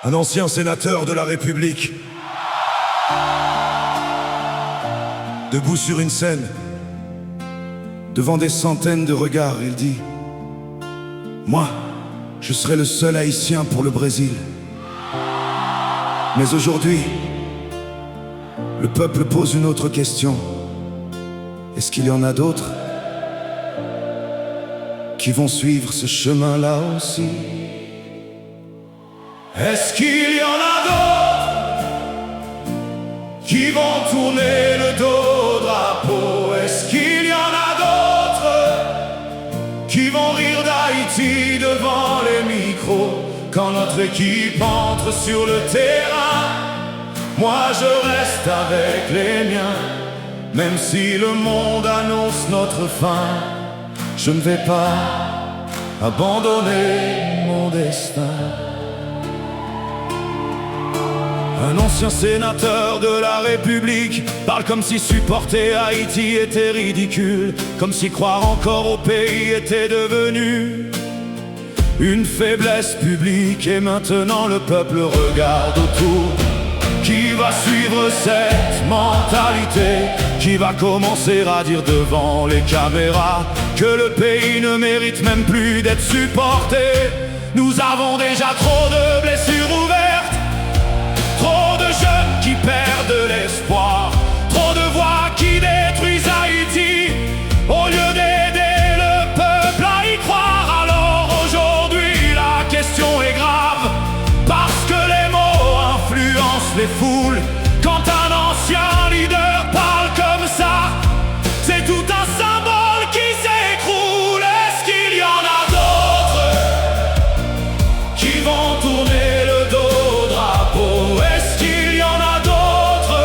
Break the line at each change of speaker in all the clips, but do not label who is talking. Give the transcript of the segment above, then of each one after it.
Un ancien sénateur de la République, debout sur une scène, devant des centaines de regards, il dit: moi, je serai le seul Haïtien pour le Brésil. Mais aujourd'hui, le peuple pose une autre question. Est-ce qu'il y en a d'autres qui vont suivre ce chemin-là aussi? Est-ce qu'il y en a d'autres qui vont tourner le dos au drapeau? Est-ce qu'il y en a d'autres qui vont rire d'Haïti devant les micros quand notre équipe entre sur le terrain? Moi je reste avec les miens, même si le monde annonce notre fin. Je ne vais pas abandonner mon destin. Un ancien sénateur de la République parle comme si supporter Haïti était ridicule, comme si croire encore au pays était devenu une faiblesse publique. Et maintenant le peuple regarde autour. Qui va suivre cette mentalité? Qui va commencer à dire devant les caméras que le pays ne mérite même plus d'être supporté? Nous avons déjà trop de blessures ouvertes, trop de jeunes qui perdent l'espoir, trop de voix qui détruisent Haïti au lieu d'aider le peuple à y croire. Alors aujourd'hui la question est grave, parce que les mots influencent les foules. Quand un ancien leader parle comme ça, c'est tout un symbole qui s'écroule. Est-ce qu'il y en a d'autres qui vont tourner le dos au drapeau? Est-ce qu'il y en a d'autres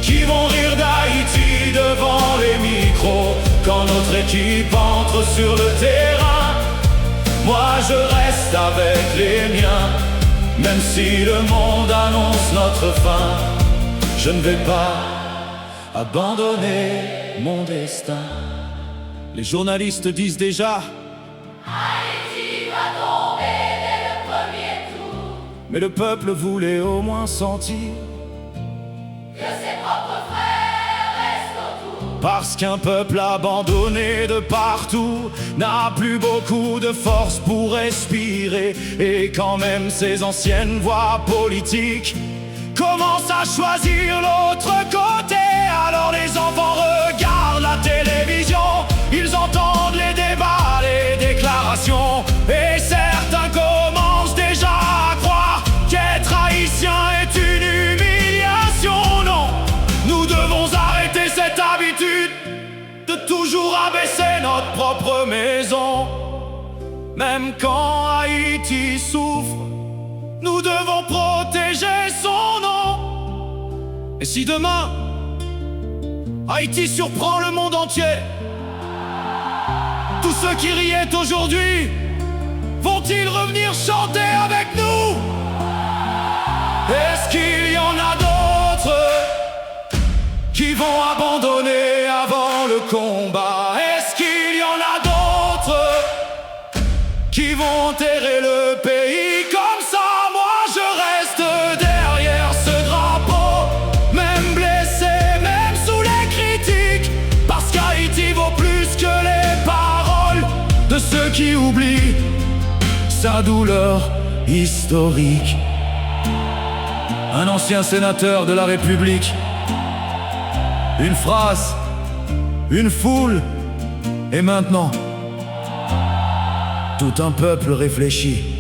qui vont rire d'Haïti devant les micros quand notre équipe entre sur le terrain? Moi je reste avec les miens, même si le monde annonce notre fin. Je ne vais pas abandonner mon destin. Les journalistes disent déjà:
Haïti va tomber dès le premier tour.
mais le peuple voulait au moins sentir
Que ses propres frères restent autour.
parce qu'un peuple abandonné de partout n'a plus beaucoup de force pour respirer. Et quand même ces anciennes voix politiques commencent à choisir l'autre côté, alors les enfants regardent la télévision, ils entendent les débats, les déclarations, et certains commencent déjà à croire qu'être haïtien est une humiliation. Non, nous devons arrêter cette habitude de toujours abaisser notre propre maison. Même quand Haïti souffre, nous devons protéger son nom. Et si demain Haïti surprend le monde entier, tous ceux qui riaient aujourd'hui vont-ils revenir chanter avec nous? Est-ce qu'il y en a d'autres qui vont abandonner avant le combat? Est-ce qu'il y en a d'autres qui vont enterrer le pays comme ça? Moi je reste derrière ce drapeau, même blessé, même sous les critiques, parce qu'Haïti vaut plus que les paroles de ceux qui oublient sa douleur historique. Un ancien sénateur de la République, une phrase, une foule, et maintenant tout un peuple réfléchit.